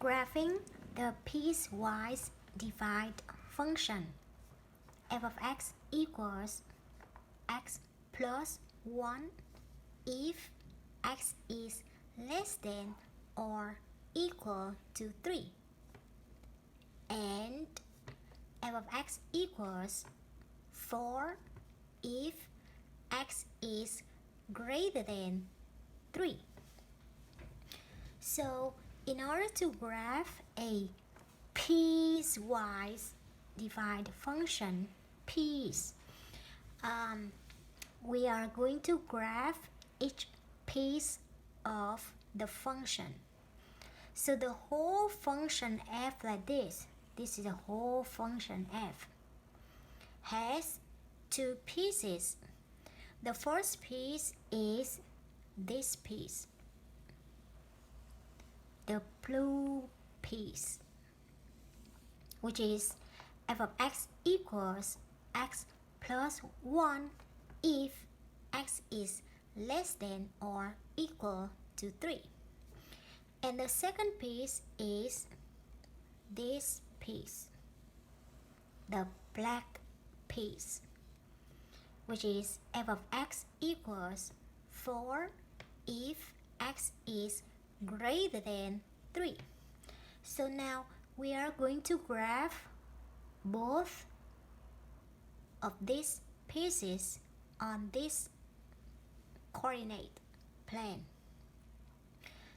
Graphing the piecewise divided function f of x equals x plus 1 if x is less than or equal to 3, and f of x equals 4 if x is greater than 3. So in order to graph a piecewise divided function, piece, we are going to graph each piece of the function. So the whole function f like this is the whole function f, has two pieces. The first piece is this piece, the blue piece, which is f of x equals x plus 1 if x is less than or equal to 3. And the second piece is this piece, the black piece, which is f of x equals 4 if x is greater than 3. So now we are going to graph both of these pieces on this coordinate plane.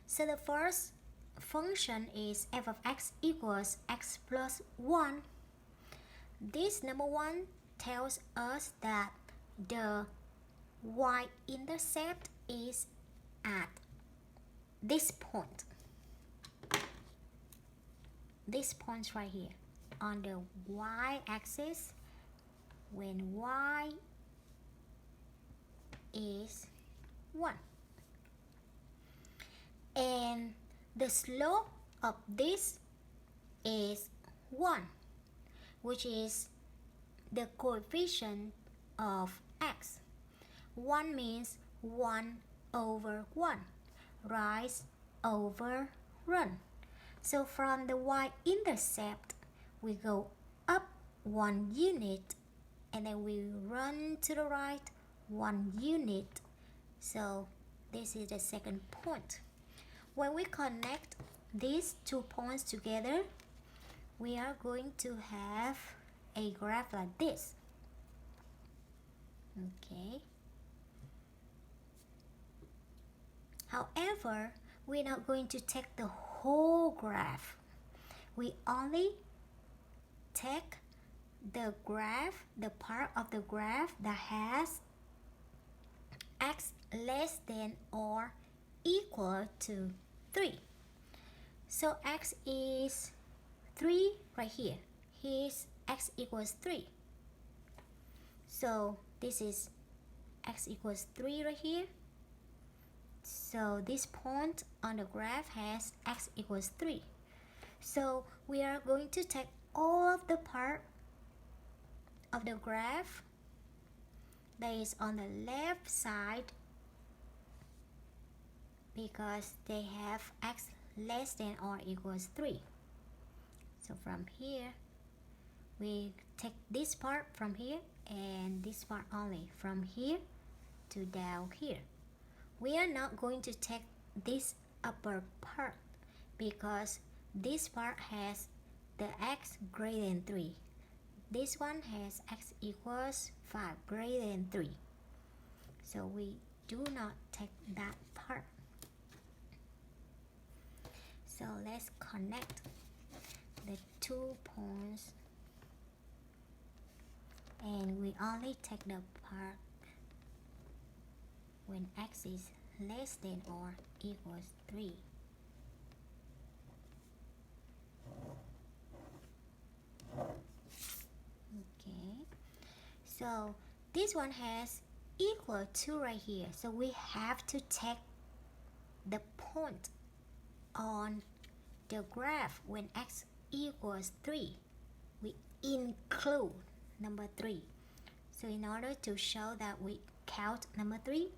So the first function is f of x equals x plus 1. This number 1 tells us that the y-intercept is at this point. This point right here on the y-axis when y is 1. And the slope of this is 1, which is the coefficient of x. 1 means 1 over 1, rise over run. So from the y-intercept, we go up 1 unit and then we run to the right 1 unit. So this is the second point. When we connect these 2 points together, we are going to have a graph like this. Okay. However, we're not going to take the whole graph. We only take the graph, the part of the graph that has x less than or equal to 3. So x is 3 right here. Here's x equals 3. So this is x equals 3 right here. So this point on the graph has x equals 3. So we are going to take all of the part of the graph that is on the left side because they have x less than or equals 3. So from here, we take this part from here and this part only, from here to down here. We are not going to take this upper part because this part has the x greater than 3. This one has x equals 5 greater than 3. So we do not take that part. So let's connect the 2 points and we only take the part when x is less than or equals 3. Okay, so this one has equal to right here, so we have to take the point on the graph when x equals 3. We include number 3. So in order to show that we count number 3,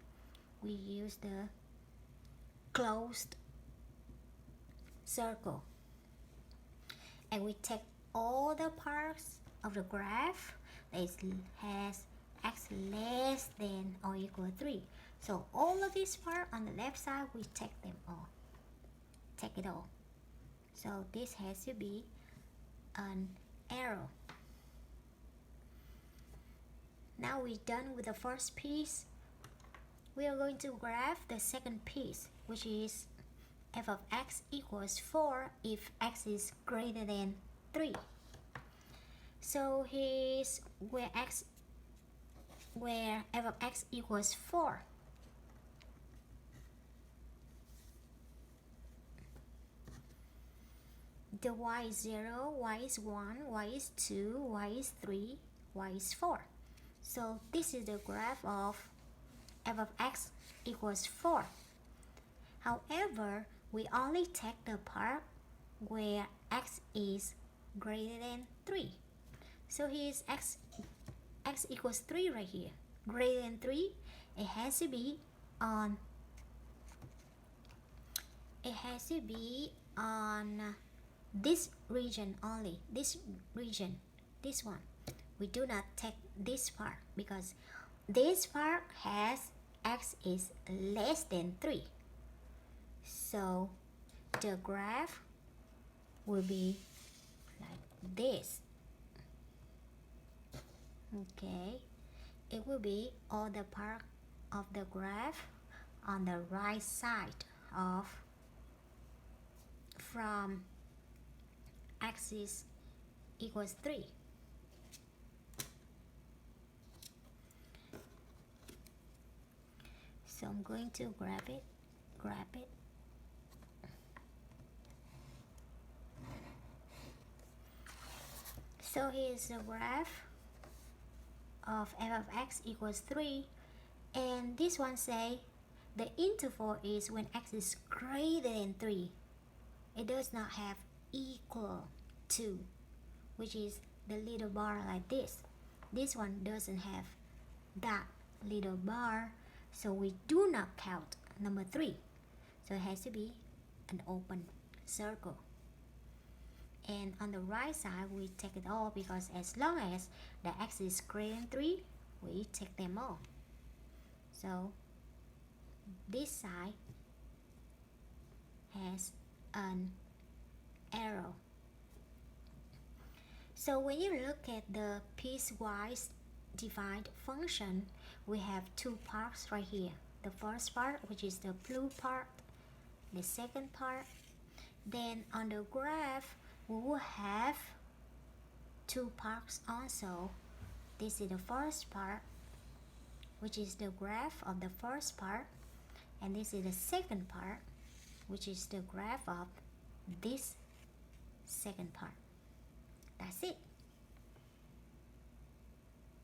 we use the closed circle. and we take all the parts of the graph that has x less than or equal to 3. So all of this part on the left side, we take them all. Take it all. So this has to be an arrow. Now we're done with the first piece. We are going to graph the second piece, which is f of x equals 4 if x is greater than 3. So here's where f of x equals 4. The y is 0, y is 1, y is 2, y is 3, y is 4. So this is the graph of f of x equals 4. However, we only take the part where x is greater than 3. So here's x equals 3 right here. Greater than 3, it has to be on this region only. This region, this one. We do not take this part because this part has x is less than 3. So the graph will be like this. Okay, it will be all the part of the graph on the right side of from x equals 3. So I'm going to grab it. So here's the graph of f of x equals 3, and this one say the interval is when x is greater than 3. It does not have equal to, which is the little bar like this. This one doesn't have that little bar, so we do not count number 3. So it has to be an open circle. And on the right side, we take it all because as long as the x is greater than 3, we take them all. So this side has an arrow. So when you look at the piecewise divided function, we have two parts right here. The first part, which is the blue part, the second part. Then on the graph, we will have two parts also. This is the first part, which is the graph of the first part, and this is the second part, which is the graph of this second part. That's it.